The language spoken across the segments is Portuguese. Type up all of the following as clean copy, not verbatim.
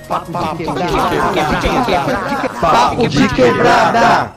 Papo de quebrada.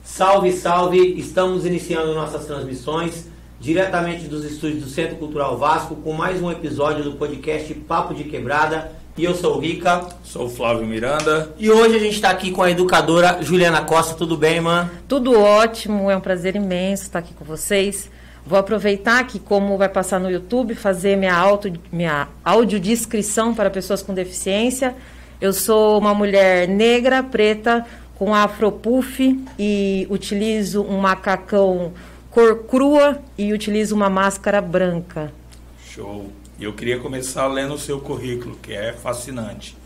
Salve, salve! Estamos iniciando nossas transmissões diretamente dos estúdios do Centro Cultural Vasco com mais um episódio do podcast Papo de Quebrada. E eu sou o Rica. Sou o Flávio Miranda. E hoje a gente está aqui com a educadora Juliana Costa. Tudo bem, irmã? Tudo ótimo, é um prazer imenso estar aqui com vocês. Vou aproveitar que, como vai passar no YouTube, fazer minha audiodescrição para pessoas com deficiência. Eu sou uma mulher negra, preta, com afropuff e utilizo um macacão cor crua e utilizo uma máscara branca. Show! Eu queria começar lendo o seu currículo, que é fascinante.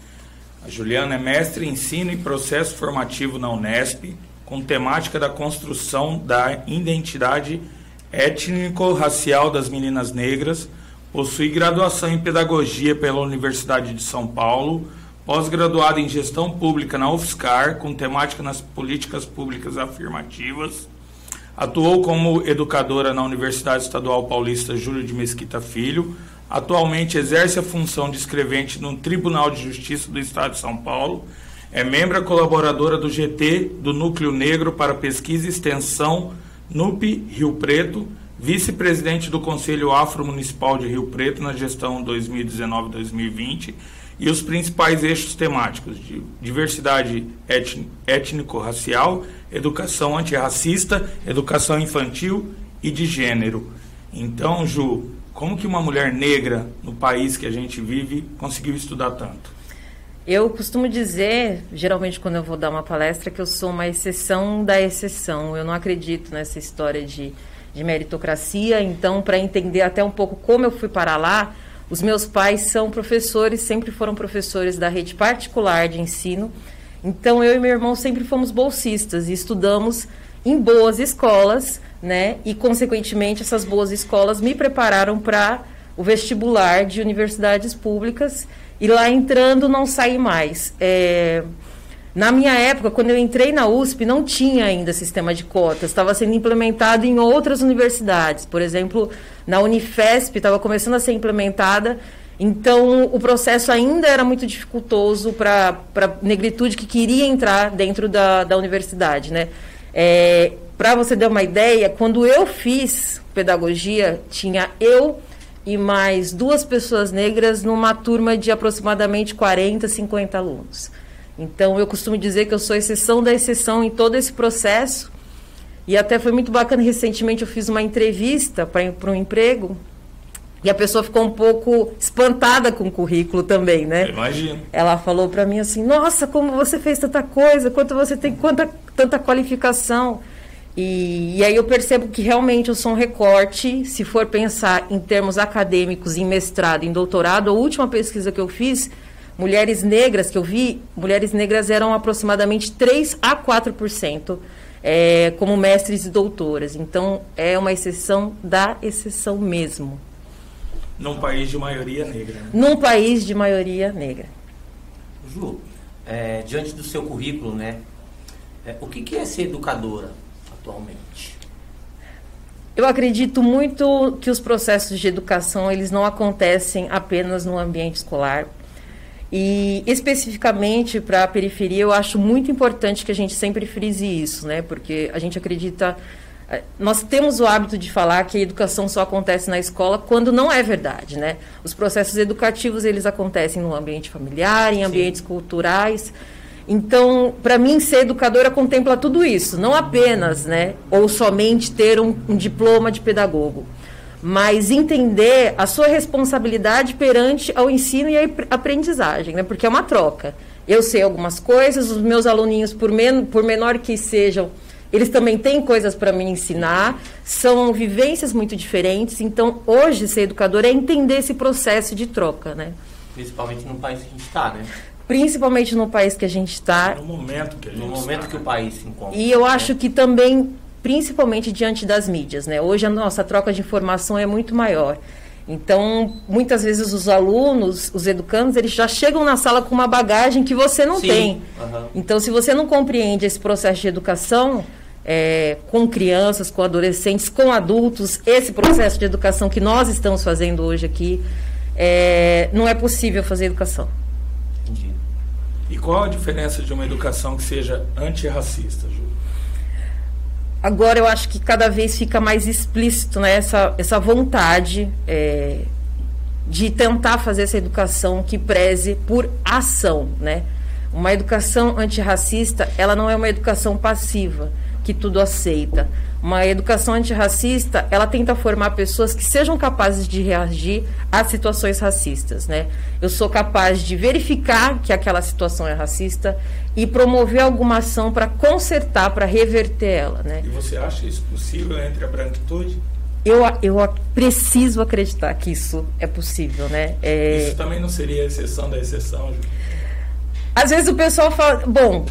A Juliana é mestre em ensino e processo formativo na Unesp, com temática da construção da identidade étnico-racial das meninas negras, possui graduação em pedagogia pela Universidade de São Paulo, pós-graduada em gestão pública na UFSCar, com temática nas políticas públicas afirmativas. Atuou como educadora na Universidade Estadual Paulista Júlio de Mesquita Filho. Atualmente exerce a função de escrevente no Tribunal de Justiça do Estado de São Paulo. É membro colaboradora do GT, do Núcleo Negro para Pesquisa e Extensão, NUP Rio Preto, vice-presidente do Conselho Afro-Municipal de Rio Preto na gestão 2019-2020, e os principais eixos temáticos de diversidade étnico-racial, educação antirracista, educação infantil e de gênero. Então, Ju, como que uma mulher negra no país que a gente vive conseguiu estudar tanto? Eu costumo dizer, geralmente quando eu vou dar uma palestra, que eu sou uma exceção da exceção. Eu não acredito nessa história de meritocracia. Então, para entender até um pouco como eu fui parar lá, os meus pais são professores, sempre foram professores da rede particular de ensino. Então, eu e meu irmão sempre fomos bolsistas e estudamos em boas escolas, né? E, consequentemente, essas boas escolas me prepararam para o vestibular de universidades públicas. E lá entrando, não saí mais. Na minha época, quando eu entrei na USP, não tinha ainda sistema de cotas. Estava sendo implementado em outras universidades. Por exemplo, na Unifesp estava começando a ser implementada. Então, o processo ainda era muito dificultoso para a negritude que queria entrar dentro da universidade, né? Para você ter uma ideia, quando eu fiz pedagogia, tinha eu e mais 2 pessoas negras numa turma de aproximadamente 40, 50 alunos. Então, eu costumo dizer que eu sou exceção da exceção em todo esse processo. E até foi muito bacana, recentemente eu fiz uma entrevista para um emprego e a pessoa ficou um pouco espantada com o currículo também, né? Imagino. Ela falou para mim assim, nossa, como você fez tanta coisa, quanto você tem tanta qualificação. E aí eu percebo que realmente eu sou um recorte, se for pensar em termos acadêmicos, em mestrado, em doutorado. A última pesquisa que eu fiz, mulheres negras que eu vi, mulheres negras eram aproximadamente 3 a 4% como mestres e doutoras. Então, é uma exceção da exceção mesmo. Num país de maioria negra. Né? Num país de maioria negra. Ju, diante do seu currículo, né, o que é ser educadora atualmente? Eu acredito muito que os processos de educação, eles não acontecem apenas no ambiente escolar. E, especificamente para a periferia, eu acho muito importante que a gente sempre frise isso, né? Porque a gente acredita... Nós temos o hábito de falar que a educação só acontece na escola quando não é verdade, né? Os processos educativos, eles acontecem no ambiente familiar, em ambientes culturais. Então, para mim, ser educadora contempla tudo isso. Não apenas, né? Ou somente ter um diploma de pedagogo. Mas entender a sua responsabilidade perante ao ensino e a aprendizagem, né? Porque é uma troca. Eu sei algumas coisas, os meus aluninhos, por menor que sejam, eles também têm coisas para me ensinar, são vivências muito diferentes. Então, hoje, ser educador é entender esse processo de troca, né? Principalmente no país que a gente está, né? Principalmente no país que a gente está. No momento que o país se encontra. E eu acho que também, principalmente diante das mídias, né? Hoje a nossa troca de informação é muito maior. Então, muitas vezes os alunos, os educandos, eles já chegam na sala com uma bagagem que você não tem. Uhum. Então, se você não compreende esse processo de educação, com crianças, com adolescentes, com adultos, esse processo de educação que nós estamos fazendo hoje aqui, não é possível fazer educação. Entendi. E qual a diferença de uma educação que seja antirracista, Ju? Agora eu acho que cada vez fica mais explícito, né, essa vontade de tentar fazer essa educação que preze por ação, né? Uma educação antirracista, ela não é uma educação passiva, que tudo aceita. Uma educação antirracista, ela tenta formar pessoas que sejam capazes de reagir às situações racistas, né? Eu sou capaz de verificar que aquela situação é racista e promover alguma ação para consertar, para reverter ela, né? E você acha isso possível entre a branquitude? Eu preciso acreditar que isso é possível, né? Isso também não seria a exceção da exceção, Ju? Às vezes o pessoal fala... Bom,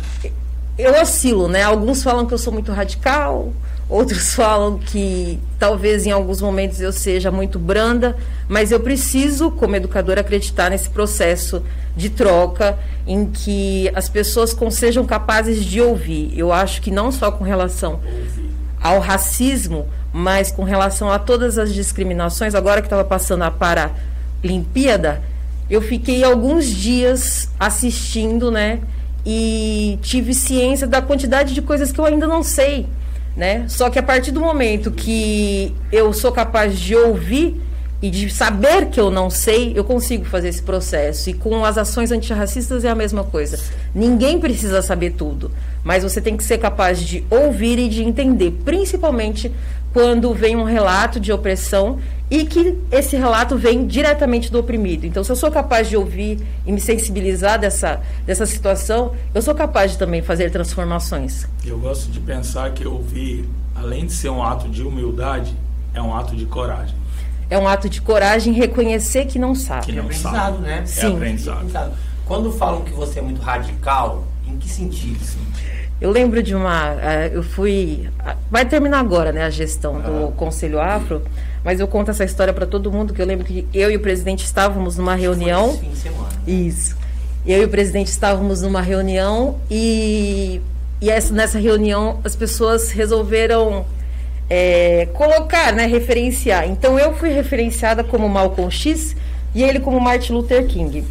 eu oscilo, né? Alguns falam que eu sou muito radical, outros falam que talvez em alguns momentos eu seja muito branda, mas eu preciso, como educadora, acreditar nesse processo de troca em que as pessoas sejam capazes de ouvir. Eu acho que não só com relação ao racismo, mas com relação a todas as discriminações. Agora que estava passando a Paralimpíada, eu fiquei alguns dias assistindo, né? E tive ciência da quantidade de coisas que eu ainda não sei, né? Só que a partir do momento que eu sou capaz de ouvir e de saber que eu não sei, eu consigo fazer esse processo. E com as ações antirracistas é a mesma coisa. Ninguém precisa saber tudo, mas você tem que ser capaz de ouvir e de entender, principalmente quando vem um relato de opressão e que esse relato vem diretamente do oprimido. Então, se eu sou capaz de ouvir e me sensibilizar dessa situação, eu sou capaz de também fazer transformações. Eu gosto de pensar que ouvir, além de ser um ato de humildade, é um ato de coragem. É um ato de coragem reconhecer que não sabe. Que não aprendizado, né? Sim. É aprendizado. Quando falam que você é muito radical, em que sentido? Eu lembro de eu fui... Vai terminar agora, né, a gestão do Conselho Afro, mas eu conto essa história para todo mundo, que eu lembro que eu e o presidente estávamos numa reunião... Foi esse fim de semana. Isso. Eu e o presidente estávamos numa reunião e nessa reunião as pessoas resolveram colocar, né, referenciar. Então eu fui referenciada como Malcolm X e ele como Martin Luther King.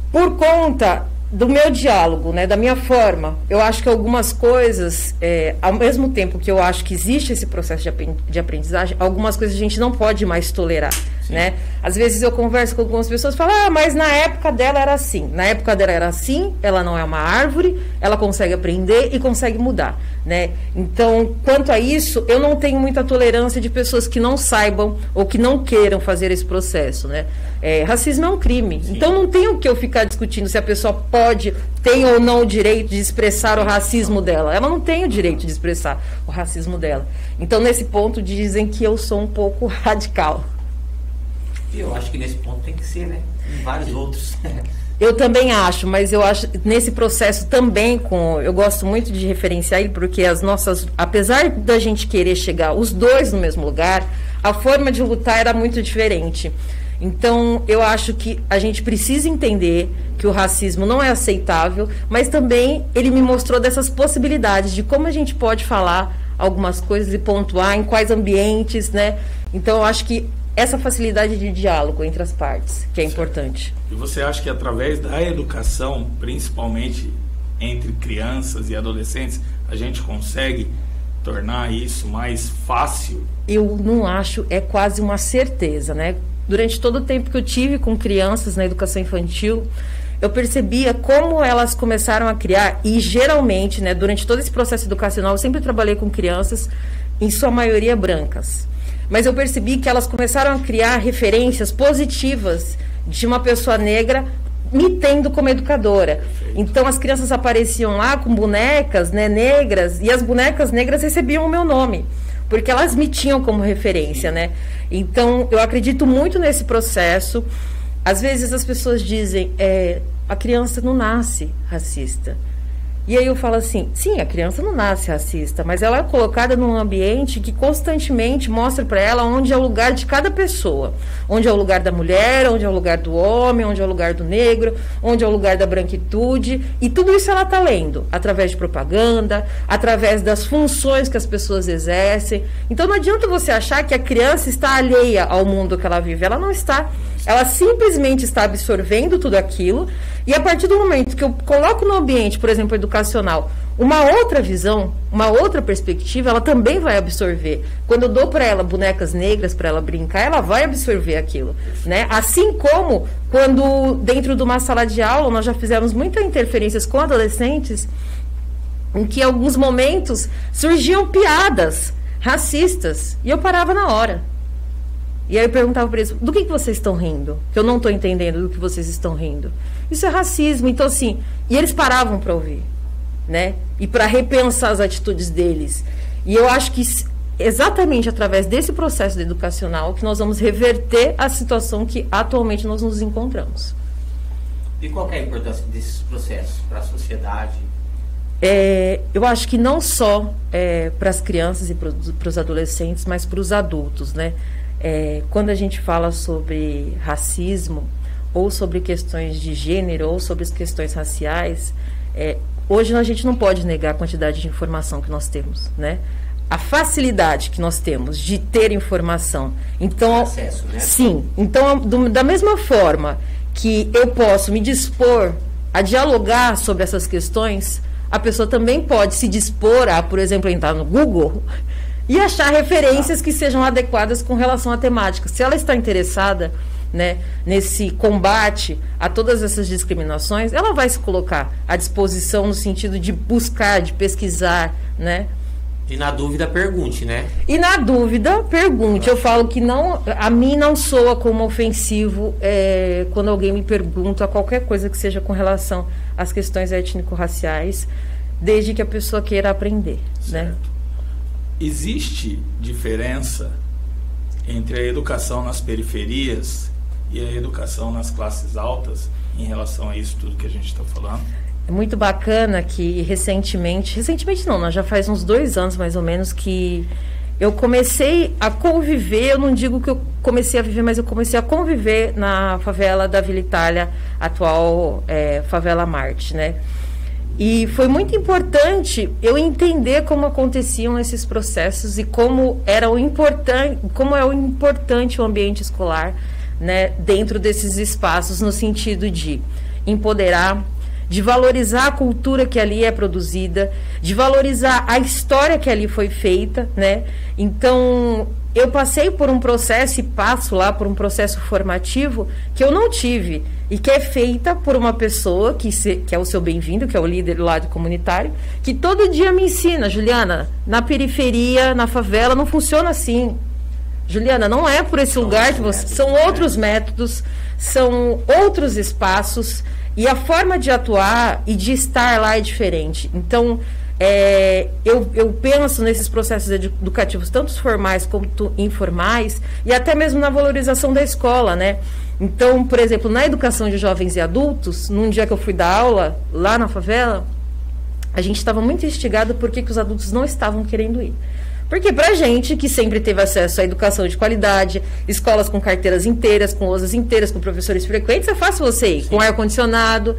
Por conta do meu diálogo, né, da minha forma, eu acho que algumas coisas, ao mesmo tempo que eu acho que existe esse processo de aprendizagem, algumas coisas a gente não pode mais tolerar, né? Às vezes eu converso com algumas pessoas e falo, mas na época dela era assim. Na época dela era assim, ela não é uma árvore, ela consegue aprender e consegue mudar, né? Então, quanto a isso, eu não tenho muita tolerância de pessoas que não saibam ou que não queiram fazer esse processo, né? Racismo é um crime. Sim. Então não tem o que eu ficar discutindo se a pessoa tem ou não o direito de expressar o racismo dela. Ela não tem o direito de expressar o racismo dela. Então, nesse ponto, dizem que eu sou um pouco radical. Eu acho que nesse ponto tem que ser, né? Em vários outros. Eu também acho, mas eu acho nesse processo também eu gosto muito de referenciar ele, porque apesar da gente querer chegar os dois no mesmo lugar, a forma de lutar era muito diferente. Então, eu acho que a gente precisa entender que o racismo não é aceitável, mas também ele me mostrou dessas possibilidades de como a gente pode falar algumas coisas e pontuar em quais ambientes, né? Então, eu acho que essa facilidade de diálogo entre as partes, que é importante. E você acha que através da educação, principalmente entre crianças e adolescentes, a gente consegue tornar isso mais fácil? Eu não acho, é quase uma certeza, né? Durante todo o tempo que eu tive com crianças na educação infantil, eu percebia como elas começaram a criar, e geralmente, né, durante todo esse processo educacional, eu sempre trabalhei com crianças, em sua maioria brancas. Mas eu percebi que elas começaram a criar referências positivas de uma pessoa negra me tendo como educadora. Então as crianças apareciam lá com bonecas, né, negras, e as bonecas negras recebiam o meu nome, porque elas me tinham como referência, né? Então eu acredito muito nesse processo. Às vezes as pessoas dizem, a criança não nasce racista. E aí eu falo assim, sim, a criança não nasce racista, mas ela é colocada num ambiente que constantemente mostra para ela onde é o lugar de cada pessoa. Onde é o lugar da mulher, onde é o lugar do homem, onde é o lugar do negro, onde é o lugar da branquitude. E tudo isso ela está lendo, através de propaganda, através das funções que as pessoas exercem. Então não adianta você achar que a criança está alheia ao mundo que ela vive. Ela não está. Ela simplesmente está absorvendo tudo aquilo, e a partir do momento que eu coloco no ambiente, por exemplo, educacional, uma outra visão, uma outra perspectiva, ela também vai absorver. Quando eu dou para ela bonecas negras para ela brincar, ela vai absorver aquilo, né? Assim como quando dentro de uma sala de aula nós já fizemos muitas interferências com adolescentes, em que em alguns momentos surgiam piadas racistas e eu parava na hora. E aí eu perguntava para eles, do que vocês estão rindo? Que eu não estou entendendo do que vocês estão rindo. Isso é racismo. Então, assim, e eles paravam para ouvir, né? E para repensar as atitudes deles. E eu acho que exatamente através desse processo educacional que nós vamos reverter a situação que atualmente nós nos encontramos. E qual é a importância desses processos para a sociedade? Eu acho que não só para as crianças e para os adolescentes, mas para os adultos, né? Quando a gente fala sobre racismo, ou sobre questões de gênero, ou sobre as questões raciais, hoje a gente não pode negar a quantidade de informação que nós temos, né? A facilidade que nós temos de ter informação. Então, acesso, né? Sim. Então, da mesma forma que eu posso me dispor a dialogar sobre essas questões, a pessoa também pode se dispor a, por exemplo, entrar no Google e achar referências que sejam adequadas com relação à temática. Se ela está interessada, né, nesse combate a todas essas discriminações, ela vai se colocar à disposição no sentido de buscar, de pesquisar, né? E na dúvida, pergunte, né? E na dúvida, pergunte. Eu falo que não, a mim não soa como ofensivo quando alguém me pergunta qualquer coisa que seja com relação às questões étnico-raciais, desde que a pessoa queira aprender, né? Existe diferença entre a educação nas periferias e a educação nas classes altas em relação a isso tudo que a gente está falando? É muito bacana que recentemente não, nós já faz uns 2 anos mais ou menos que eu comecei a conviver, eu não digo que eu comecei a viver, mas eu comecei a conviver na favela da Vila Itália, atual Favela Marte, né? E foi muito importante eu entender como aconteciam esses processos e como é o importante o ambiente escolar, né, dentro desses espaços, no sentido de empoderar, de valorizar a cultura que ali é produzida, de valorizar a história que ali foi feita, né? Então, eu passei por um processo e passo lá por um processo formativo que eu não tive e que é feita por uma pessoa que é o seu bem-vindo, que é o líder do lado comunitário, que todo dia me ensina, Juliana, na periferia, na favela, não funciona assim. Juliana, não é por esse lugar que você... São outros métodos, são outros espaços, e a forma de atuar e de estar lá é diferente. Então, eu penso nesses processos educativos, tanto formais quanto informais, e até mesmo na valorização da escola, né? Então, por exemplo, na educação de jovens e adultos, num dia que eu fui dar aula lá na favela, a gente estava muito instigado porque que os adultos não estavam querendo ir. Porque pra gente, que sempre teve acesso à educação de qualidade, escolas com carteiras inteiras, com lousas inteiras, com professores frequentes, é fácil você ir, com ar-condicionado.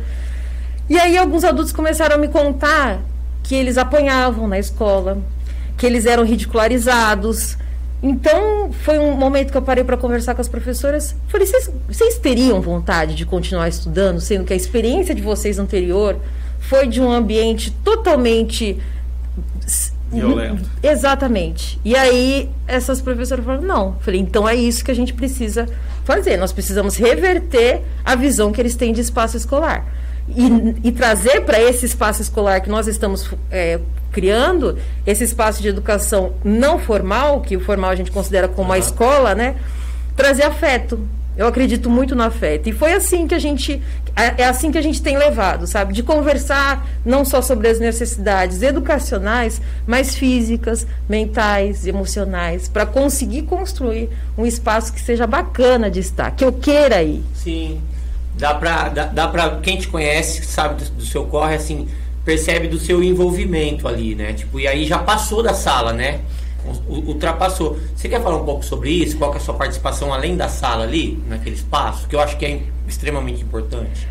E aí alguns adultos começaram a me contar que eles apanhavam na escola, que eles eram ridicularizados. Então, foi um momento que eu parei para conversar com as professoras. Falei, vocês teriam vontade de continuar estudando, sendo que a experiência de vocês anterior foi de um ambiente totalmente... violento. Exatamente. E aí, essas professoras falaram, não. Falei, então é isso que a gente precisa fazer. Nós precisamos reverter a visão que eles têm de espaço escolar. E trazer para esse espaço escolar que nós estamos criando, esse espaço de educação não formal, que o formal a gente considera como a escola, né? Trazer afeto. Eu acredito muito no afeto. E foi assim que a gente... É assim que a gente tem levado, sabe? De conversar não só sobre as necessidades educacionais, mas físicas, mentais, emocionais, para conseguir construir um espaço que seja bacana de estar, que eu queira ir. Sim. Dá pra quem te conhece, sabe do seu corre, assim, percebe do seu envolvimento ali, né? Tipo, e aí já passou da sala, né? Ultrapassou. Você quer falar um pouco sobre isso? Qual que é a sua participação além da sala ali, naquele espaço? Que eu acho que é extremamente importante.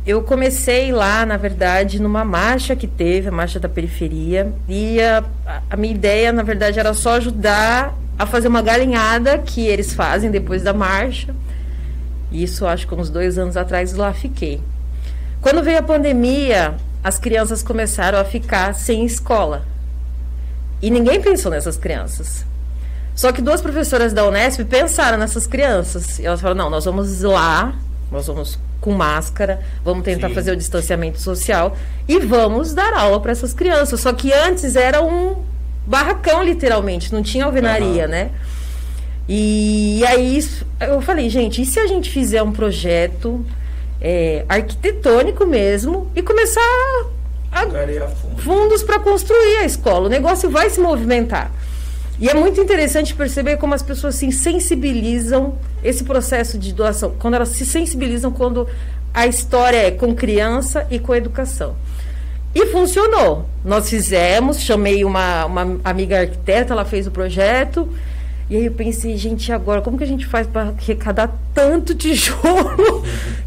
Eu comecei lá, na verdade, numa marcha que teve, a Marcha da Periferia, e a minha ideia, na verdade, era só ajudar a fazer uma galinhada que eles fazem depois da marcha. Isso, acho que uns 2 anos atrás, lá fiquei. Quando veio a pandemia, as crianças começaram a ficar sem escola. E ninguém pensou nessas crianças. Só que 2 professoras da Unesp pensaram nessas crianças. E elas falaram, não, nós vamos lá, nós vamos com máscara, vamos tentar fazer o distanciamento social e vamos dar aula para essas crianças. Só que antes era um barracão, literalmente, não tinha alvenaria, né? E aí eu falei, gente, e se a gente fizer um projeto arquitetônico mesmo e começar a fundos para construir a escola? O negócio vai se movimentar. E é muito interessante perceber como as pessoas se sensibilizam esse processo de doação, quando elas se sensibilizam quando a história é com criança e com educação. E funcionou. Nós fizemos, chamei uma amiga arquiteta, ela fez o projeto, e aí eu pensei, gente, agora, como que a gente faz para arrecadar tanto tijolo,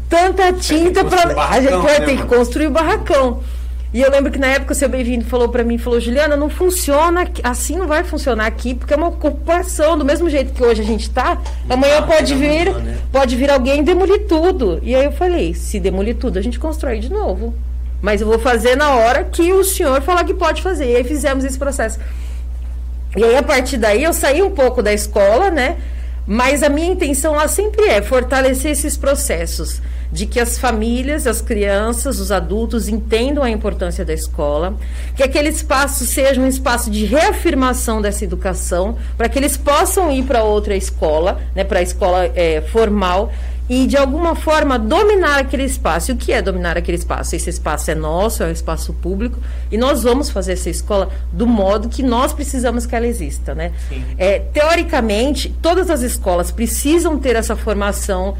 tanta tinta, a gente vai ter que construir o barracão. E eu lembro que na época o seu Bem-vindo falou para mim, Juliana, não funciona, assim não vai funcionar aqui, porque é uma ocupação, do mesmo jeito que hoje a gente está, amanhã pode vir alguém e demolir tudo. E aí eu falei, se demolir tudo, a gente constrói de novo. Mas eu vou fazer na hora que o senhor falar que pode fazer. E aí fizemos esse processo. E aí, a partir daí, eu saí um pouco da escola, né? Mas a minha intenção lá sempre é fortalecer esses processos, de que as famílias, as crianças, os adultos entendam a importância da escola, que aquele espaço seja um espaço de reafirmação dessa educação, para que eles possam ir para outra escola, né, para a escola formal, e de alguma forma dominar aquele espaço. E o que é dominar aquele espaço? Esse espaço é nosso, é um espaço público, e nós vamos fazer essa escola do modo que nós precisamos que ela exista, né? Teoricamente, todas as escolas precisam ter essa formação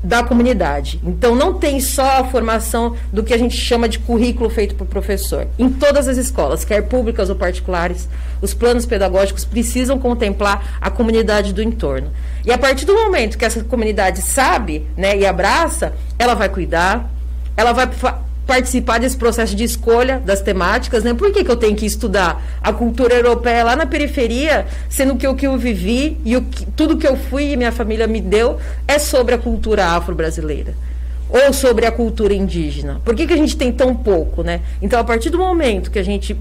da comunidade. Então, não tem só a formação do que a gente chama de currículo feito por professor. Em todas as escolas, quer públicas ou particulares, os planos pedagógicos precisam contemplar a comunidade do entorno. E a partir do momento que essa comunidade sabe, né, e abraça, ela vai cuidar, ela vai participar desse processo de escolha das temáticas, né? Por que eu tenho que estudar a cultura europeia lá na periferia, sendo que o que eu vivi e tudo que eu fui e minha família me deu é sobre a cultura afro-brasileira? Ou sobre a cultura indígena? Por que a gente tem tão pouco, né? Então, a partir do momento que a gente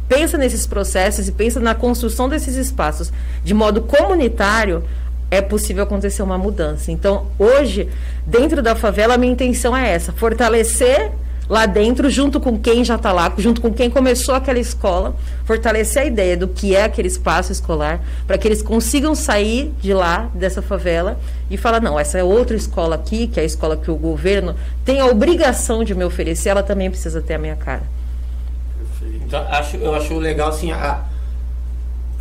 pensa nesses processos e pensa na construção desses espaços de modo comunitário, é possível acontecer uma mudança. Então, hoje, dentro da favela, a minha intenção é essa, fortalecer lá dentro, junto com quem já está lá, junto com quem começou aquela escola, fortalecer a ideia do que é aquele espaço escolar, para que eles consigam sair de lá, dessa favela, e falar, não, essa é outra escola aqui, que é a escola que o governo tem a obrigação de me oferecer, ela também precisa ter a minha cara. Então, eu acho legal, assim, a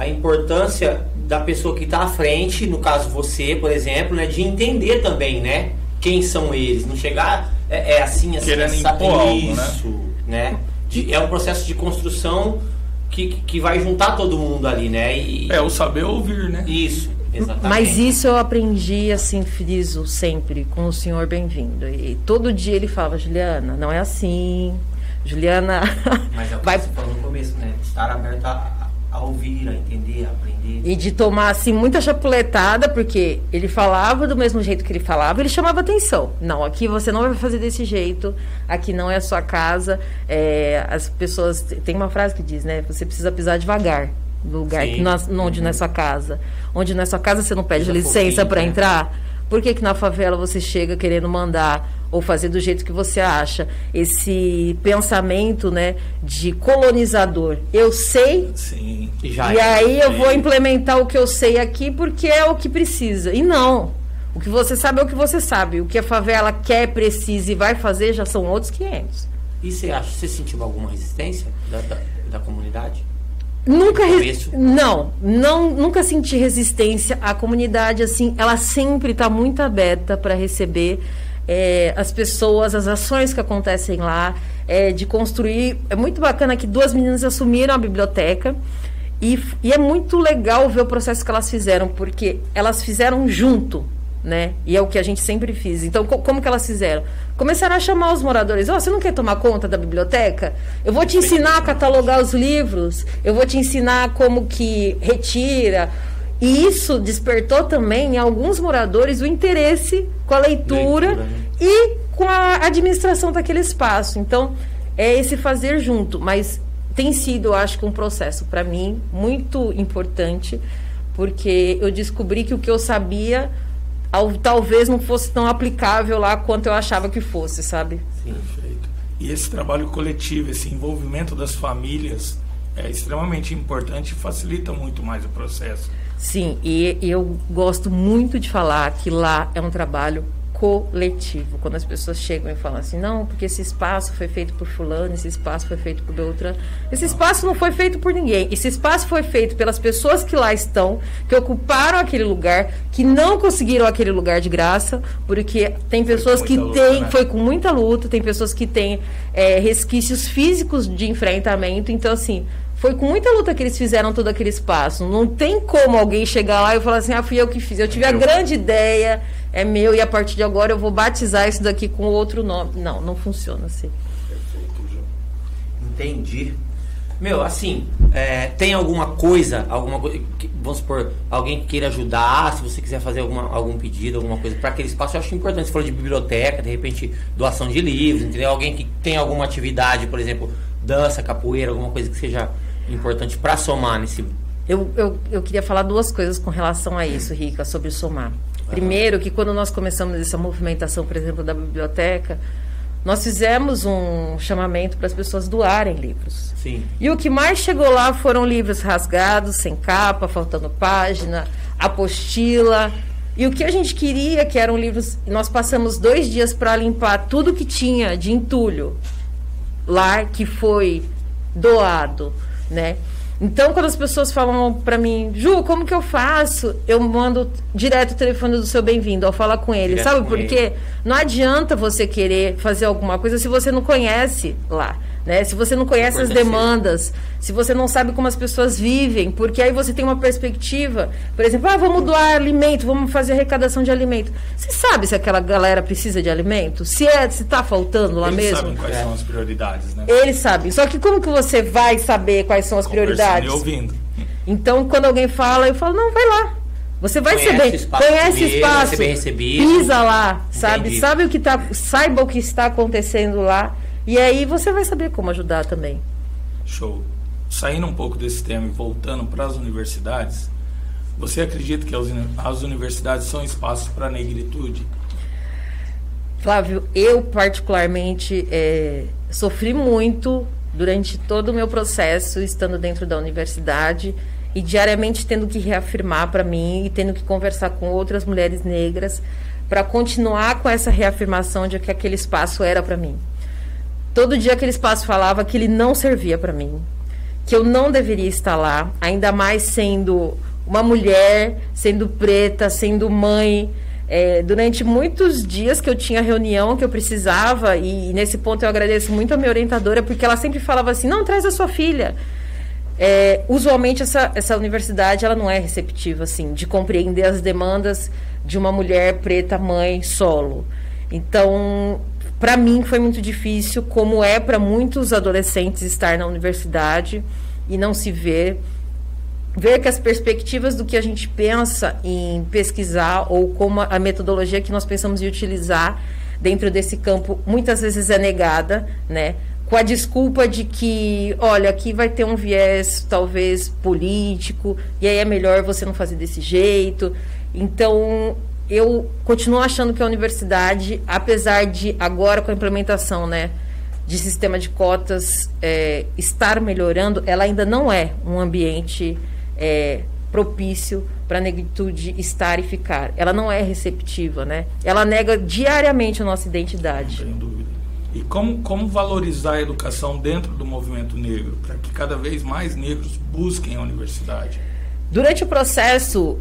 importância da pessoa que está à frente, no caso você, por exemplo, né, de entender também, né, quem são eles, não chegar assim, querendo impor algo, né? É um processo de construção que vai juntar todo mundo ali, né? O saber ouvir, né? Isso, exatamente. Mas isso eu aprendi, assim, friso sempre com o senhor Bem-vindo. E todo dia ele falava, Juliana, não é assim, Juliana... Mas é o que você falou no começo, né? Estar aberto a ouvir, a entender, a aprender. E de tomar, assim, muita chapuletada, porque ele falava do mesmo jeito que ele falava, ele chamava atenção. Não, aqui você não vai fazer desse jeito, aqui não é a sua casa. As pessoas... Tem uma frase que diz, né? Você precisa pisar devagar no lugar onde não é sua casa. Onde não é sua casa, você não pede licença para entrar. Por que na favela você chega querendo mandar ou fazer do jeito que você acha? Esse pensamento, né, de colonizador. Eu sei, sim, e aí eu vou implementar o que eu sei aqui porque é o que precisa. E não. O que você sabe é o que você sabe. O que a favela quer, precisa e vai fazer já são outros 500. E você sentiu alguma resistência da comunidade? Nunca senti resistência. A comunidade, assim, ela sempre está muito aberta para receber as pessoas, as ações que acontecem lá, de construir. É muito bacana que 2 meninas assumiram a biblioteca e é muito legal ver o processo que elas fizeram, porque elas fizeram junto, né? E é o que a gente sempre fez. Então, como que elas fizeram? Começaram a chamar os moradores. Você não quer tomar conta da biblioteca? Eu vou te ensinar a catalogar os livros. Eu vou te ensinar como que retira. E isso despertou também em alguns moradores o interesse com a leitura né? e com a administração daquele espaço. Então, é esse fazer junto, mas tem sido, eu acho que um processo para mim muito importante, porque eu descobri que o que eu sabia talvez não fosse tão aplicável lá quanto eu achava que fosse, sabe? Sim, perfeito. E esse trabalho coletivo, esse envolvimento das famílias é extremamente importante e facilita muito mais o processo. Sim, e eu gosto muito de falar que lá é um trabalho coletivo. Quando as pessoas chegam e falam assim, não, porque esse espaço foi feito por fulano, esse espaço foi feito por Beltrano. Esse espaço não foi feito por ninguém. Esse espaço foi feito pelas pessoas que lá estão, que ocuparam aquele lugar, que não conseguiram aquele lugar de graça, porque tem pessoas que têm, né? Foi com muita luta, tem pessoas que têm resquícios físicos de enfrentamento. Então, assim, foi com muita luta que eles fizeram todo aquele espaço. Não tem como alguém chegar lá e falar assim, fui eu que fiz. Eu tive a grande ideia, é meu, e a partir de agora eu vou batizar isso daqui com outro nome. Não, não funciona assim. Entendi. Meu, assim, tem alguma coisa que, vamos supor, alguém que queira ajudar, se você quiser fazer algum pedido, alguma coisa para aquele espaço, eu acho importante. Você falou de biblioteca, de repente doação de livros, entendeu? Alguém que tem alguma atividade, por exemplo, dança, capoeira, alguma coisa que seja importante para somar nesse... Eu queria falar duas coisas com relação a isso, Rica, sobre somar. Primeiro, que quando nós começamos essa movimentação, por exemplo, da biblioteca, nós fizemos um chamamento para as pessoas doarem livros. Sim. E o que mais chegou lá foram livros rasgados, sem capa, faltando página, apostila. E o que a gente queria, que eram livros... Nós passamos 2 dias para limpar tudo que tinha de entulho lá, que foi doado, né? Então, quando as pessoas falam para mim, Ju, como que eu faço? Eu mando direto o telefone do seu bem-vindo, ao falar com ele. Direto sabe com por quê? Não adianta você querer fazer alguma coisa se você não conhece lá, né? Se você não conhece as demandas, se você não sabe como as pessoas vivem, porque aí você tem uma perspectiva, por exemplo, vamos doar alimento, vamos fazer arrecadação de alimento. Você sabe se aquela galera precisa de alimento? Se está faltando lá Eles mesmo? sabem quais são as prioridades, né? Eles sabem. Só que como que você vai saber quais são as prioridades? E ouvindo. Então, quando alguém fala, eu falo, não, vai lá. Você vai ser bem, conhece o espaço, pisa lá, sabe? Entendi. Sabe o que saiba o que está acontecendo lá. E aí você vai saber como ajudar também. Show. Saindo um pouco desse tema e voltando para as universidades, você acredita que as universidades são espaços para a negritude? Flávio, eu particularmente sofri muito durante todo o meu processo estando dentro da universidade e diariamente tendo que reafirmar para mim e tendo que conversar com outras mulheres negras para continuar com essa reafirmação de que aquele espaço era para mim. Todo dia aquele espaço falava que ele não servia para mim, que eu não deveria estar lá, ainda mais sendo uma mulher, sendo preta, sendo mãe. Durante muitos dias que eu tinha reunião, que eu precisava, e nesse ponto eu agradeço muito a minha orientadora, porque ela sempre falava assim, não, traz a sua filha. Usualmente essa universidade ela não é receptiva assim, de compreender as demandas de uma mulher preta, mãe, solo. Então, para mim foi muito difícil, como é para muitos adolescentes estar na universidade e não se ver que as perspectivas do que a gente pensa em pesquisar ou como a metodologia que nós pensamos em utilizar dentro desse campo muitas vezes é negada, né? Com a desculpa de que, olha, aqui vai ter um viés talvez político e aí é melhor você não fazer desse jeito. Então, eu continuo achando que a universidade, apesar de agora com a implementação, né, de sistema de cotas estar melhorando, ela ainda não é um ambiente propício para a negritude estar e ficar. Ela não é receptiva, né? Ela nega diariamente a nossa identidade. Sem dúvida. E como valorizar a educação dentro do movimento negro, para que cada vez mais negros busquem a universidade? Durante o processo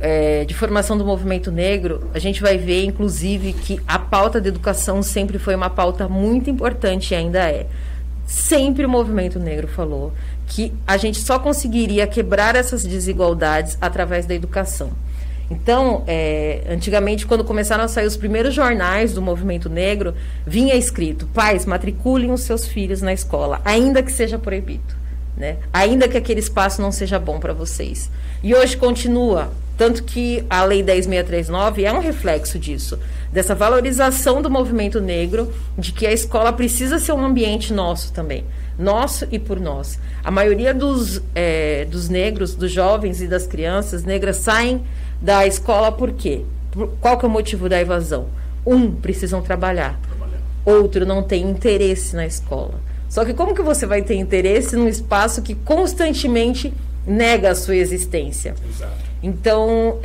de formação do movimento negro, a gente vai ver, inclusive, que a pauta da educação sempre foi uma pauta muito importante e ainda é. Sempre o movimento negro falou que a gente só conseguiria quebrar essas desigualdades através da educação. Então, antigamente, quando começaram a sair os primeiros jornais do movimento negro, vinha escrito, pais, matriculem os seus filhos na escola, ainda que seja proibido, né? Ainda que aquele espaço não seja bom para vocês. E hoje continua Tanto que a Lei 10.639 é um reflexo disso, dessa valorização do movimento negro, de que a escola precisa ser um ambiente nosso também, nosso e por nós. A maioria dos negros, dos jovens e das crianças negras saem da escola por quê? Qual que é o motivo da evasão? Precisam trabalhar. Outro, não tem interesse na escola. Só que como que você vai ter interesse num espaço que constantemente nega a sua existência? Exato. Então,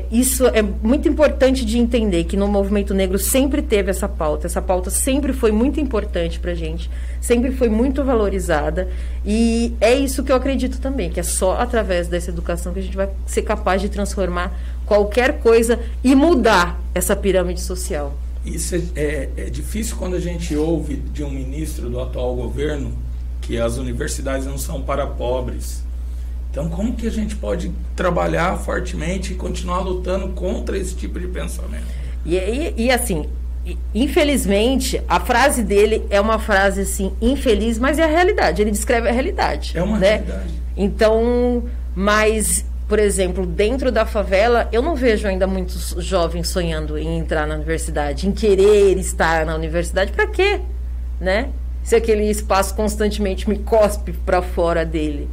isso é muito importante de entender, que no movimento negro sempre teve essa pauta sempre foi muito importante para a gente, sempre foi muito valorizada, e é isso que eu acredito também, que é só através dessa educação que a gente vai ser capaz de transformar qualquer coisa e mudar essa pirâmide social. Isso é difícil quando a gente ouve de um ministro do atual governo que as universidades não são para pobres. Então, como que a gente pode trabalhar fortemente e continuar lutando contra esse tipo de pensamento? E assim, infelizmente, a frase dele é uma frase, assim, infeliz, mas é a realidade. Ele descreve a realidade. É uma né? realidade. Então, mas, por exemplo, dentro da favela, eu não vejo ainda muitos jovens sonhando em entrar na universidade, em querer estar na universidade. Para quê? Né? Se aquele espaço constantemente me cospe para fora dele.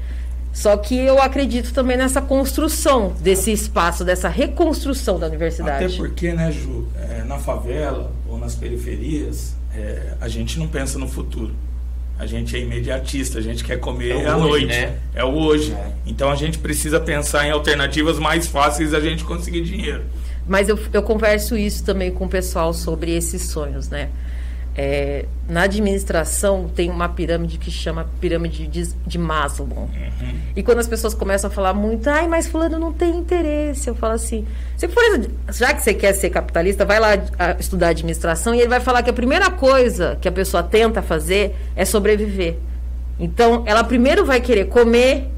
Só que eu acredito também nessa construção desse espaço, dessa reconstrução da universidade. Até porque, né, Ju, na favela ou nas periferias, a gente não pensa no futuro. A gente é imediatista, a gente quer comer à noite. Né? É o hoje. Então a gente precisa pensar em alternativas mais fáceis da gente conseguir dinheiro. Mas eu converso isso também com o pessoal sobre esses sonhos, né? Na administração tem uma pirâmide que chama pirâmide de Maslow. Uhum. E quando as pessoas começam a falar muito, mas fulano não tem interesse, eu falo assim, já que você quer ser capitalista, vai lá estudar administração, e ele vai falar que a primeira coisa que a pessoa tenta fazer é sobreviver. Então, ela primeiro vai querer comer,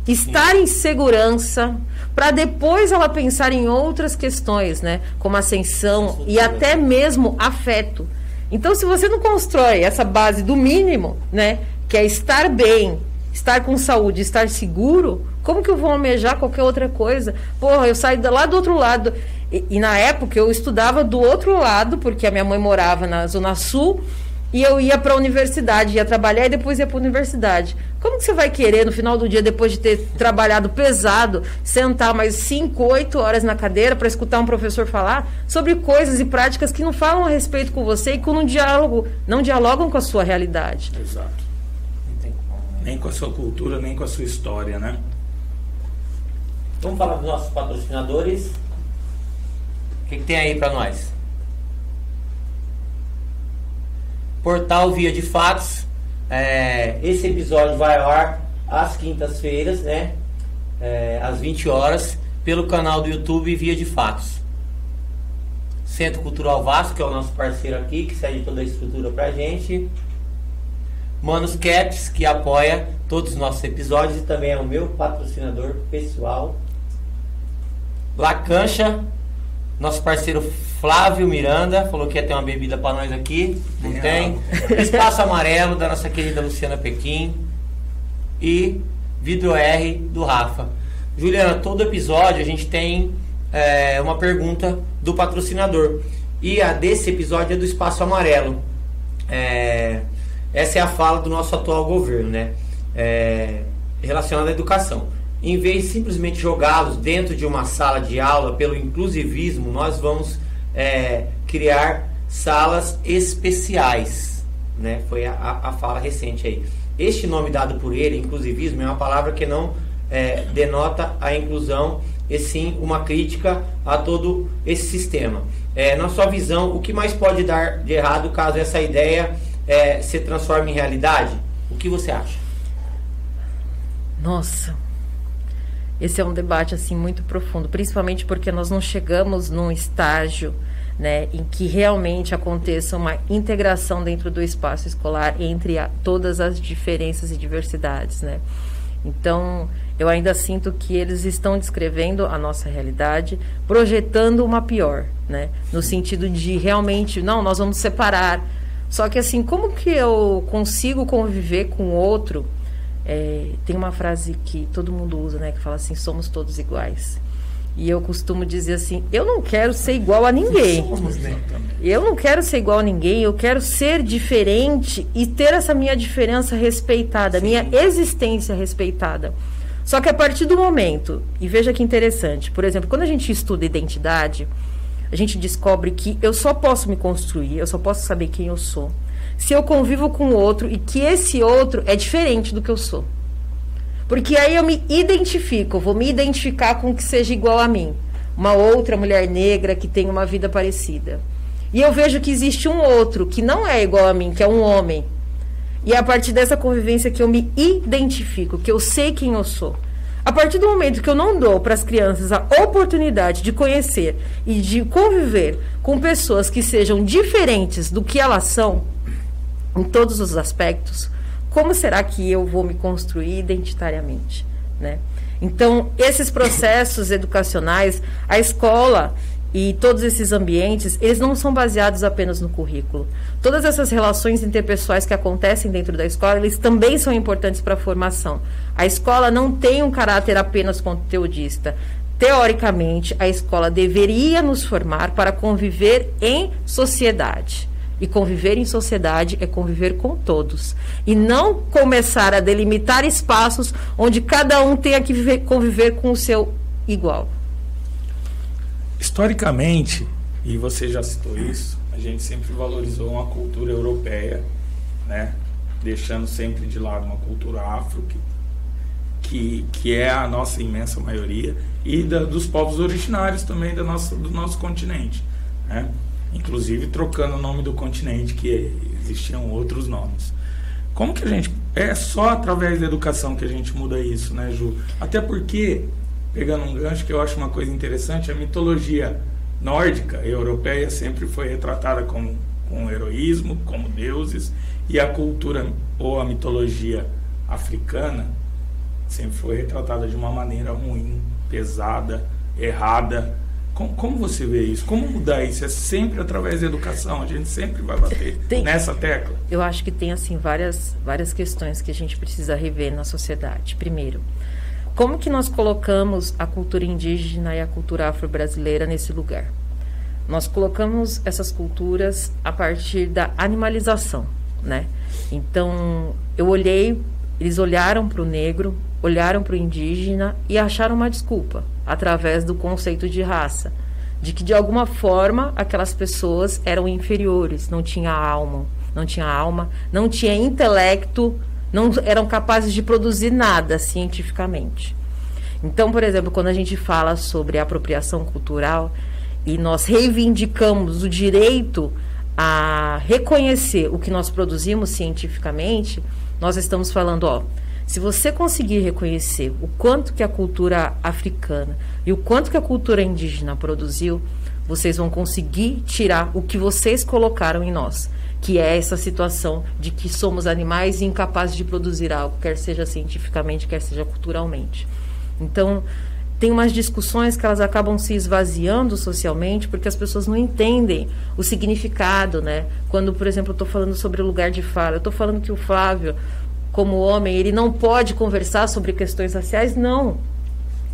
estar em segurança, para depois ela pensar em outras questões, né? Como ascensão e até mesmo afeto. Então, se você não constrói essa base do mínimo, né, que é estar bem, estar com saúde, estar seguro, como que eu vou almejar qualquer outra coisa? Porra, eu saí lá do outro lado. E na época eu estudava do outro lado, porque a minha mãe morava na Zona Sul, e eu ia para a universidade, ia trabalhar e depois ia para a universidade. Como que você vai querer, no final do dia, depois de ter trabalhado pesado, sentar mais 5, 8 horas na cadeira para escutar um professor falar sobre coisas e práticas que não falam a respeito com você e que não dialogam com a sua realidade? Exato. Nem com a sua cultura, nem com a sua história, né? Vamos falar dos nossos patrocinadores. O que tem aí para nós? Portal Via de Fatos. Esse episódio vai ao ar às quintas-feiras, né? Às 20 horas, pelo canal do YouTube Via de Fatos. Centro Cultural Vasco, que é o nosso parceiro aqui, que cede toda a estrutura pra gente. Manos Caps, que apoia todos os nossos episódios e também é o meu patrocinador pessoal. Lacancha, nosso parceiro Flávio Miranda, falou que ia ter uma bebida para nós aqui, não tem. Espaço Amarelo, da nossa querida Luciana Pequim. E Vidro R, do Rafa. Juliana, todo episódio a gente tem uma pergunta do patrocinador. E a desse episódio é do Espaço Amarelo. Essa é a fala do nosso atual governo, né? Relacionada à educação. Em vez de simplesmente jogá-los dentro de uma sala de aula pelo inclusivismo, nós vamos criar salas especiais, né? Foi a fala recente aí. Este nome dado por ele, inclusivismo, é uma palavra que não denota a inclusão, e sim uma crítica a todo esse sistema. Na sua visão, o que mais pode dar de errado caso essa ideia se transforme em realidade? O que você acha? Nossa, esse é um debate assim muito profundo, principalmente porque nós não chegamos num estágio, né, em que realmente aconteça uma integração dentro do espaço escolar entre todas as diferenças e diversidades, né? Então, eu ainda sinto que eles estão descrevendo a nossa realidade, projetando uma pior, né? No sentido de realmente, não, nós vamos separar. Só que assim, como que eu consigo conviver com o outro? Tem uma frase que todo mundo usa, né, que fala assim, somos todos iguais. E eu costumo dizer assim, eu não quero ser igual a ninguém. Eu não quero ser igual a ninguém, eu quero ser diferente e ter essa minha diferença respeitada, minha existência respeitada. Só que a partir do momento, e veja que interessante, por exemplo, quando a gente estuda identidade, a gente descobre que eu só posso me construir, eu só posso saber quem eu sou, se eu convivo com outro e que esse outro é diferente do que eu sou. Porque aí eu me identifico, vou me identificar com o que seja igual a mim. Uma outra mulher negra que tem uma vida parecida. E eu vejo que existe um outro que não é igual a mim, que é um homem. E é a partir dessa convivência que eu me identifico, que eu sei quem eu sou. A partir do momento que eu não dou para as crianças a oportunidade de conhecer e de conviver com pessoas que sejam diferentes do que elas são, em todos os aspectos, como será que eu vou me construir identitariamente, né? Então, esses processos educacionais, a escola e todos esses ambientes, eles não são baseados apenas no currículo. Todas essas relações interpessoais que acontecem dentro da escola, eles também são importantes para a formação. A escola não tem um caráter apenas conteudista. Teoricamente, a escola deveria nos formar para conviver em sociedade. E conviver em sociedade é conviver com todos. E não começar a delimitar espaços onde cada um tenha que conviver com o seu igual. Historicamente, e você já citou isso, a gente sempre valorizou uma cultura europeia, né? Deixando sempre de lado uma cultura afro, que é a nossa imensa maioria, e dos povos originários também do nosso continente, né? Inclusive trocando o nome do continente, que existiam outros nomes. Como que a gente... É só através da educação que a gente muda isso, né, Ju? Até porque, pegando um gancho que eu acho uma coisa interessante, a mitologia nórdica e europeia sempre foi retratada com heroísmo, como deuses, e a cultura ou a mitologia africana sempre foi retratada de uma maneira ruim, pesada, errada. Como você vê isso? Como mudar isso? É sempre através da educação, a gente sempre vai bater nessa tecla. Eu acho que tem assim várias questões que a gente precisa rever na sociedade. Primeiro, como que nós colocamos a cultura indígena e a cultura afro-brasileira nesse lugar? Nós colocamos essas culturas a partir da animalização, né? Então, eles olharam para o negro, olharam para o indígena e acharam uma desculpa, através do conceito de raça, de que de alguma forma aquelas pessoas eram inferiores, não tinha alma, não tinha intelecto, não eram capazes de produzir nada cientificamente. Então, por exemplo, quando a gente fala sobre apropriação cultural e nós reivindicamos o direito a reconhecer o que nós produzimos cientificamente, nós estamos falando, se você conseguir reconhecer o quanto que a cultura africana e o quanto que a cultura indígena produziu, vocês vão conseguir tirar o que vocês colocaram em nós, que é essa situação de que somos animais incapazes de produzir algo, quer seja cientificamente, quer seja culturalmente. Então, tem umas discussões que elas acabam se esvaziando socialmente porque as pessoas não entendem o significado, né? Quando, por exemplo, eu estou falando sobre o lugar de fala, eu estou falando que o Flávio, como homem, ele não pode conversar sobre questões raciais? Não.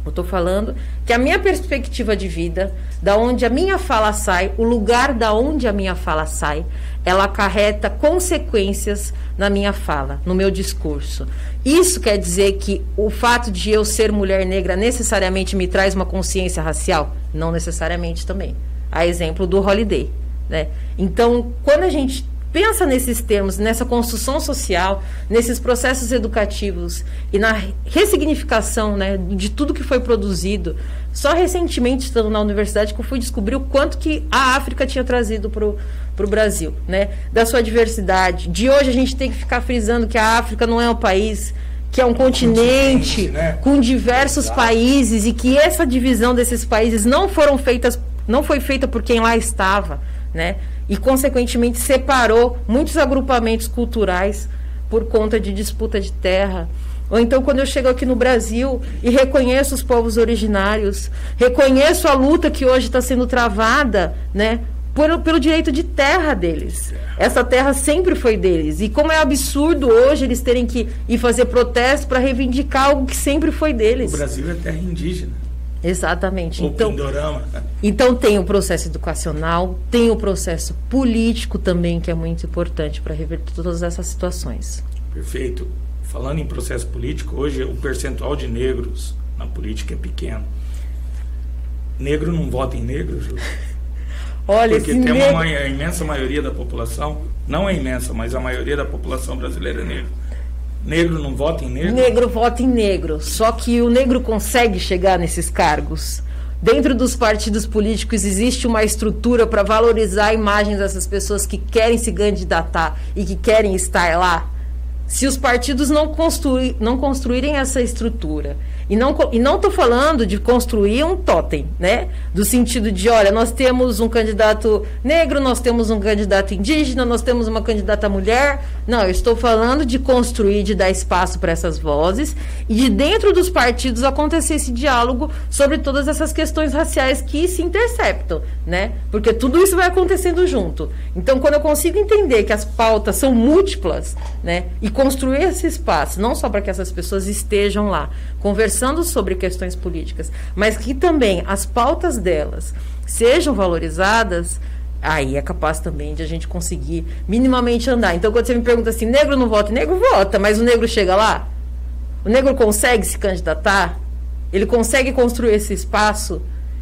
Eu estou falando que a minha perspectiva de vida, da onde a minha fala sai, o lugar da onde a minha fala sai, ela acarreta consequências na minha fala, no meu discurso. Isso quer dizer que o fato de eu ser mulher negra necessariamente me traz uma consciência racial? Não necessariamente também. A exemplo do Holiday, né? Então, quando a gente pensa nesses termos, nessa construção social, nesses processos educativos e na ressignificação, né, de tudo que foi produzido. Só recentemente, estando na universidade, que eu fui descobrir o quanto que a África tinha trazido para o Brasil, né, da sua diversidade. De hoje a gente tem que ficar frisando que a África não é um país, que é um continente, né, com diversos países, e que essa divisão desses países não foi feita por quem lá estava, né? E, consequentemente, separou muitos agrupamentos culturais por conta de disputa de terra. Ou então, quando eu chego aqui no Brasil e reconheço os povos originários, reconheço a luta que hoje está sendo travada, né, pelo direito de terra deles. Essa terra sempre foi deles. E como é absurdo hoje eles terem que ir fazer protesto para reivindicar algo que sempre foi deles. O Brasil é terra indígena. Exatamente. O Então, Pindorama. então tem o processo educacional, tem o processo político também, que é muito importante para reverter todas essas situações. Perfeito. Falando em processo político, hoje o percentual de negros na política é pequeno. Negro não vota em negro, Ju? Olha, Porque esse tem negro... a imensa maioria da população, não é imensa, mas a maioria da população brasileira é negra. Negro não vota em negro? Negro vota em negro, só que o negro consegue chegar nesses cargos. Dentro dos partidos políticos existe uma estrutura para valorizar a imagem dessas pessoas que querem se candidatar e que querem estar lá. Se os partidos não construírem essa estrutura, e não estou falando de construir um totem, né? Do sentido de, olha, nós temos um candidato negro, nós temos um candidato indígena, nós temos uma candidata mulher. Não, eu estou falando de construir, de dar espaço para essas vozes e de dentro dos partidos acontecer esse diálogo sobre todas essas questões raciais que se interceptam, né? Porque tudo isso vai acontecendo junto. Então, quando eu consigo entender que as pautas são múltiplas, né? E construir esse espaço, não só para que essas pessoas estejam lá conversando sobre questões políticas, mas que também as pautas delas sejam valorizadas, aí é capaz também de a gente conseguir minimamente andar. Então, quando você me pergunta assim, negro não vota? Negro vota, mas o negro chega lá? O negro consegue se candidatar? Ele consegue construir esse espaço?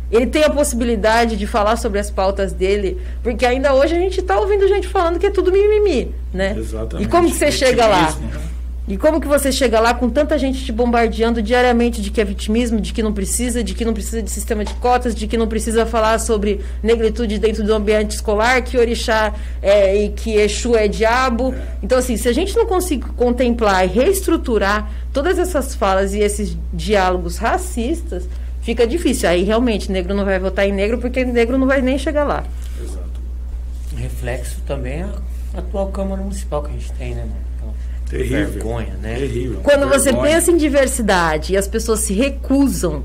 Ele tem a possibilidade de falar sobre as pautas dele? Porque ainda hoje a gente está ouvindo gente falando que é tudo mimimi, né? Exatamente. E como que você chega lá? Né? E como que você chega lá com tanta gente te bombardeando diariamente de que é vitimismo, de que não precisa de sistema de cotas, de que não precisa falar sobre negritude dentro do ambiente escolar, que orixá e que Exu é diabo. Então, assim, se a gente não conseguir contemplar e reestruturar todas essas falas e esses diálogos racistas, fica difícil. Aí, realmente, negro não vai votar em negro, porque negro não vai nem chegar lá. Exato. Reflexo também é a atual Câmara Municipal que a gente tem, né? Terrível. Vergonha, né? Terrível. Quando você Vergonha. pensa em diversidade e as pessoas se recusam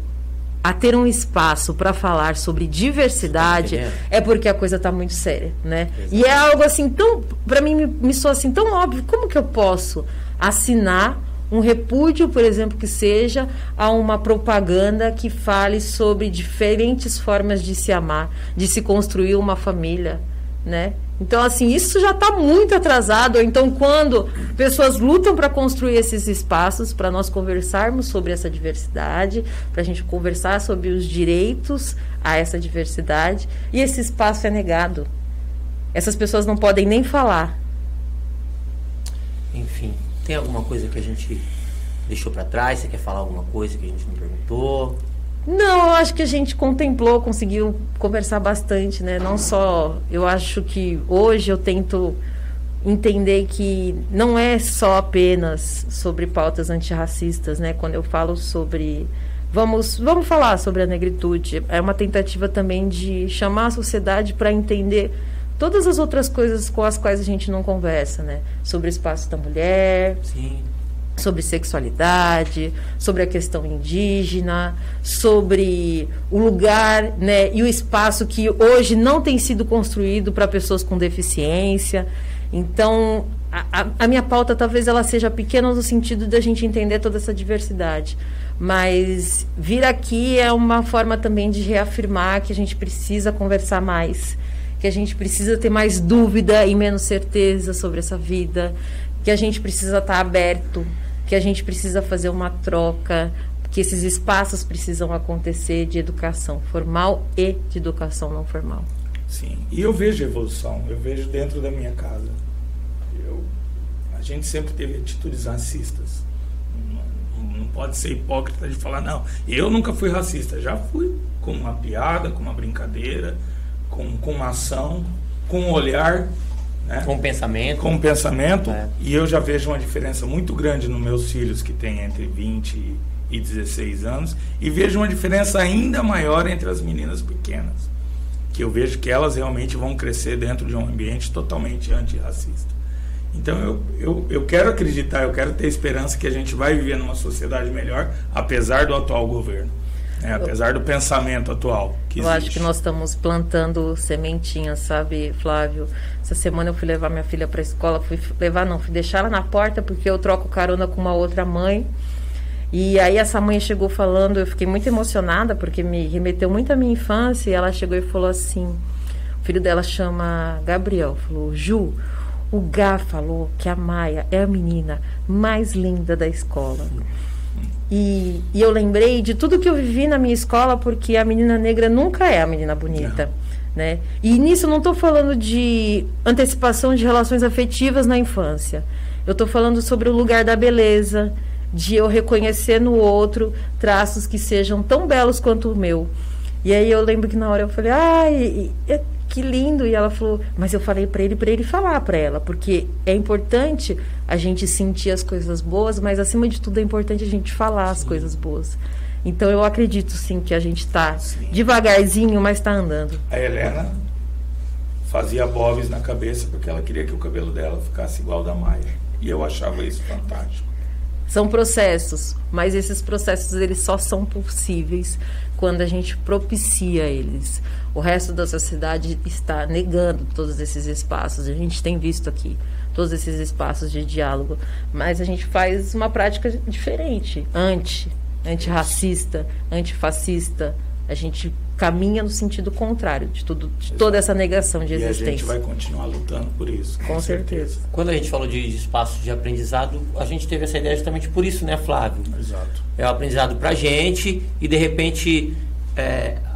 a ter um espaço para falar sobre diversidade, é porque a coisa está muito séria, né? Exato. E é algo assim tão, para mim me soa assim tão óbvio. Como que eu posso assinar um repúdio, por exemplo, que seja a uma propaganda que fale sobre diferentes formas de se amar, de se construir uma família, né? Então, assim, isso já está muito atrasado. Então, quando pessoas lutam para construir esses espaços, para nós conversarmos sobre essa diversidade, para a gente conversar sobre os direitos a essa diversidade, e esse espaço é negado. Essas pessoas não podem nem falar. Enfim, tem alguma coisa que a gente deixou para trás? Você quer falar alguma coisa que a gente não perguntou? Não, eu acho que a gente contemplou, conseguiu conversar bastante, né? Não só, eu acho que hoje eu tento entender que não é só apenas sobre pautas antirracistas, né? Quando eu falo sobre... Vamos falar sobre a negritude. É uma tentativa também de chamar a sociedade para entender todas as outras coisas com as quais a gente não conversa, né? Sobre o espaço da mulher... Sim. Sobre sexualidade, sobre a questão indígena, sobre o lugar, né, e o espaço que hoje não tem sido construído para pessoas com deficiência. Então, a minha pauta talvez ela seja pequena no sentido da gente entender toda essa diversidade. Mas vir aqui é uma forma também de reafirmar que a gente precisa conversar mais, que a gente precisa ter mais dúvida e menos certeza sobre essa vida, que a gente precisa estar aberto, que a gente precisa fazer uma troca, que esses espaços precisam acontecer de educação formal e de educação não formal. Sim, e eu vejo evolução, eu vejo dentro da minha casa. A gente sempre teve atitudes racistas. Não pode ser hipócrita de falar, não, eu nunca fui racista. Já fui com uma piada, com uma brincadeira, com uma ação, com um olhar... Né? Com pensamento. Com pensamento. É. E eu já vejo uma diferença muito grande nos meus filhos que têm entre 20 e 16 anos. E vejo uma diferença ainda maior entre as meninas pequenas. Que eu vejo que elas realmente vão crescer dentro de um ambiente totalmente antirracista. Então eu quero acreditar, eu quero ter esperança que a gente vai viver numa sociedade melhor, apesar do atual governo. Apesar do pensamento atual que existe. Eu acho que nós estamos plantando sementinhas, sabe, Flávio? Essa semana eu fui levar minha filha para a escola, fui deixar ela na porta porque eu troco carona com uma outra mãe. E aí essa mãe chegou falando, eu fiquei muito emocionada, porque me remeteu muito à minha infância, e ela chegou e falou assim, o filho dela chama Gabriel, falou, Ju, o Gá falou que a Maia é a menina mais linda da escola. E eu lembrei de tudo que eu vivi na minha escola, porque a menina negra nunca é a menina bonita, né? E nisso eu não estou falando de antecipação de relações afetivas na infância. Eu estou falando sobre o lugar da beleza, de eu reconhecer no outro traços que sejam tão belos quanto o meu. E aí eu lembro que na hora eu falei, ai, que lindo. E ela falou, mas eu falei para ele falar para ela, porque é importante a gente sentir as coisas boas, mas acima de tudo é importante a gente falar as coisas boas. Então eu acredito sim que a gente está devagarzinho, mas está andando. A Helena fazia bobs na cabeça porque ela queria que o cabelo dela ficasse igual ao da Maia. E eu achava isso fantástico. São processos, mas esses processos eles só são possíveis quando a gente propicia eles. O resto da sociedade está negando todos esses espaços. A gente tem visto aqui todos esses espaços de diálogo, mas a gente faz uma prática diferente, antirracista, antifascista. A gente caminha no sentido contrário de toda essa negação de existência. E a gente vai continuar lutando por isso. Com certeza. Quando a gente falou de espaços de aprendizado, a gente teve essa ideia justamente por isso, né, Flávio? Exato. É o aprendizado pra gente e, de repente,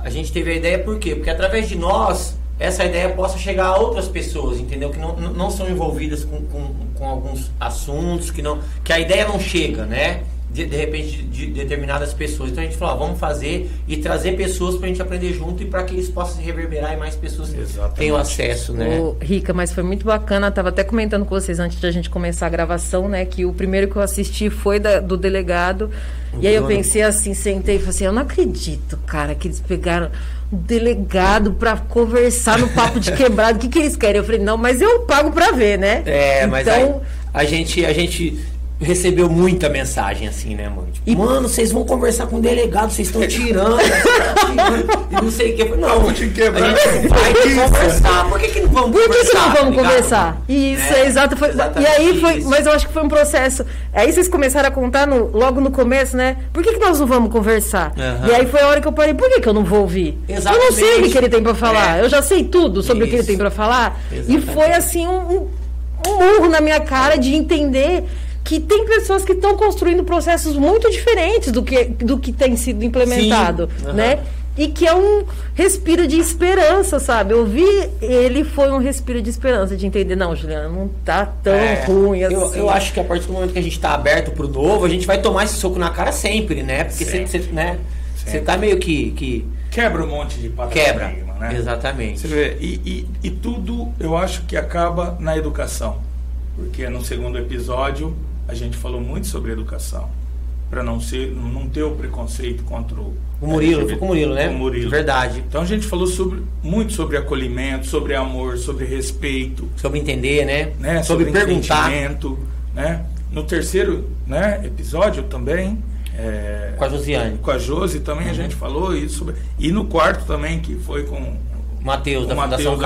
a gente teve a ideia por quê? Porque através de nós, essa ideia possa chegar a outras pessoas, entendeu? Que não são envolvidas com alguns assuntos, que a ideia não chega, né? De repente, de determinadas pessoas. Então a gente falou, vamos fazer e trazer pessoas pra gente aprender junto e para que eles possam se reverberar e mais pessoas tenham acesso, né? Rica, mas foi muito bacana, tava até comentando com vocês antes de a gente começar a gravação, né, que o primeiro que eu assisti foi do delegado, e aí eu pensei assim, sentei e falei assim, eu não acredito, cara, que eles pegaram um delegado pra conversar no papo de quebrado, o que eles querem? Eu falei, não, mas eu pago pra ver, né? Mas então, aí, a gente recebeu muita mensagem assim, né, mano? Tipo, mano, vocês vão conversar com o delegado, vocês estão tirando, e não sei o que. Não, a gente vai conversar. Por que não vamos conversar? Por que não vamos conversar? Isso, exato. E aí foi, mas eu acho que foi um processo. Aí vocês começaram a contar logo no começo, né? Por que nós não vamos conversar? E aí foi a hora que eu parei, por que eu não vou ouvir? Exatamente. Eu não sei o que ele tem pra falar. Eu já sei tudo sobre o que ele tem pra falar. Exatamente. E foi assim um murro na minha cara de entender que tem pessoas que estão construindo processos muito diferentes do que tem sido implementado, né? E que é um respiro de esperança, sabe? Eu vi ele foi um respiro de esperança, de entender, não, Juliana, não tá tão ruim assim. Eu acho que a partir do momento que a gente tá aberto pro novo, a gente vai tomar esse soco na cara sempre, né? Porque você tá meio que... Quebra um monte de paradigma, né? Exatamente. Você vê, e tudo eu acho que acaba na educação. Porque no segundo episódio a gente falou muito sobre educação, para não ter o preconceito contra o Murilo, foi com o Murilo, né? Com o Murilo. Verdade. Então a gente falou muito sobre acolhimento, sobre amor, sobre respeito, sobre entender, né? Sobre perguntar, né? No terceiro, né, episódio também com a Josiane, com a Josi também a gente falou isso e no quarto também, que foi com Matheus da Fundação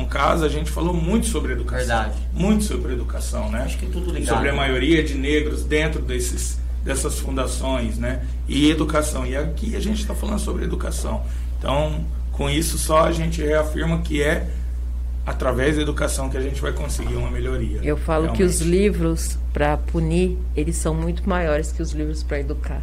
Casa, a gente falou muito sobre educação. Verdade. Muito sobre educação, né? Acho que tudo ligado. Sobre a maioria de negros dentro dessas fundações, né? E educação. E aqui a gente está falando sobre educação. Então, com isso só a gente reafirma que é através da educação que a gente vai conseguir uma melhoria. Eu falo que os livros para punir, eles são muito maiores que os livros para educar.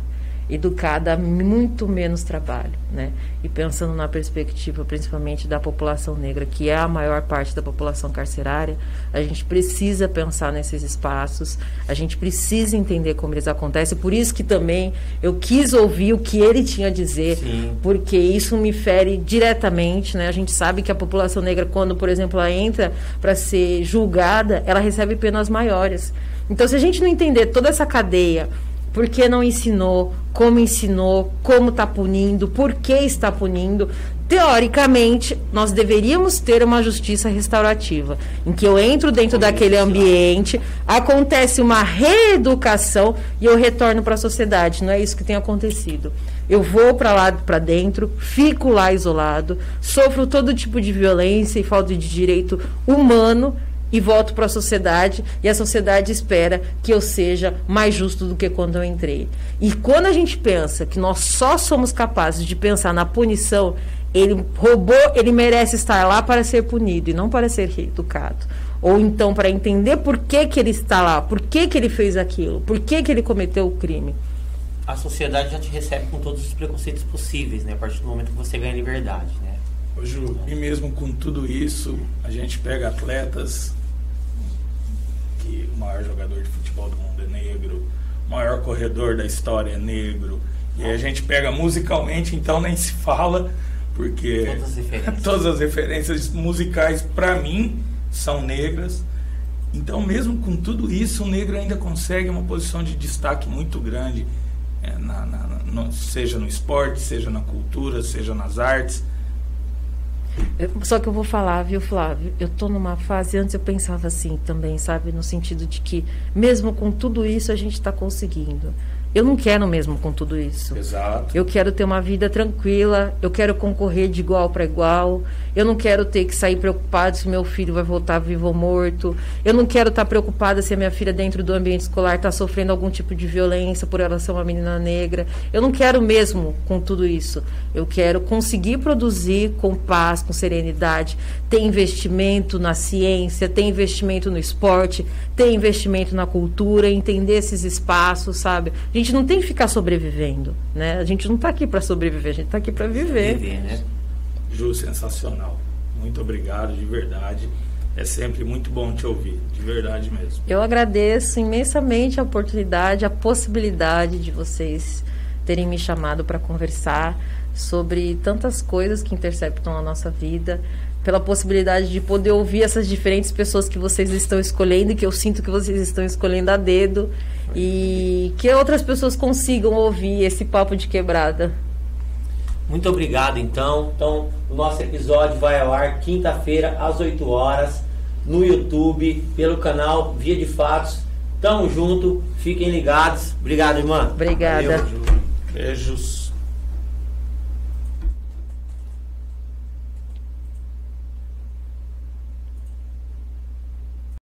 Educar dá muito menos trabalho, né? E pensando na perspectiva principalmente da população negra, que é a maior parte da população carcerária, a gente precisa pensar nesses espaços, a gente precisa entender como eles acontecem, por isso que também eu quis ouvir o que ele tinha a dizer, porque isso me fere diretamente, né? A gente sabe que a população negra, quando, por exemplo, ela entra para ser julgada, ela recebe penas maiores. Então, se a gente não entender toda essa cadeia, por que não ensinou, como está punindo, por que está punindo. Teoricamente, nós deveríamos ter uma justiça restaurativa, em que eu entro dentro daquele ambiente, acontece uma reeducação e eu retorno para a sociedade. Não é isso que tem acontecido. Eu vou para lá, para dentro, fico lá isolado, sofro todo tipo de violência e falta de direito humano e volto para a sociedade, e a sociedade espera que eu seja mais justo do que quando eu entrei. E quando a gente pensa que nós só somos capazes de pensar na punição, ele roubou, ele merece estar lá para ser punido e não para ser reeducado. Ou então para entender por que ele está lá, por que ele fez aquilo, por que ele cometeu o crime. A sociedade já te recebe com todos os preconceitos possíveis, né? A partir do momento que você ganha liberdade, né? Ô Ju, e mesmo com tudo isso, a gente pega atletas que o maior jogador de futebol do mundo é negro, o maior corredor da história é negro, e aí a gente pega musicalmente, então nem se fala, porque todas as referências musicais, para mim, são negras. Então, mesmo com tudo isso, o negro ainda consegue uma posição de destaque muito grande, seja no esporte, seja na cultura, seja nas artes. Só que eu vou falar, viu, Flávio? Eu tô numa fase, antes eu pensava assim também, sabe? No sentido de que, mesmo com tudo isso, a gente está conseguindo. Eu não quero mesmo com tudo isso. Exato. Eu quero ter uma vida tranquila, eu quero concorrer de igual para igual, eu não quero ter que sair preocupado se meu filho vai voltar vivo ou morto, eu não quero estar preocupada se a minha filha dentro do ambiente escolar está sofrendo algum tipo de violência por ela ser uma menina negra. Eu não quero mesmo com tudo isso. Eu quero conseguir produzir com paz, com serenidade, ter investimento na ciência, ter investimento no esporte, ter investimento na cultura, entender esses espaços, sabe? A gente não tem que ficar sobrevivendo, né? A gente não está aqui para sobreviver, a gente está aqui para viver. Né? Ju, sensacional. Muito obrigado, de verdade. É sempre muito bom te ouvir, de verdade mesmo. Eu agradeço imensamente a oportunidade, a possibilidade de vocês terem me chamado para conversar sobre tantas coisas que interceptam a nossa vida, pela possibilidade de poder ouvir essas diferentes pessoas que vocês estão escolhendo e que eu sinto que vocês estão escolhendo a dedo, e que outras pessoas consigam ouvir esse papo de quebrada. Muito obrigado, então. Então, o nosso episódio vai ao ar quinta-feira, às 8 horas, no YouTube, pelo canal Via de Fatos. Tamo junto, fiquem ligados. Obrigado, irmã. Obrigada. Valeu, Ju. Beijos.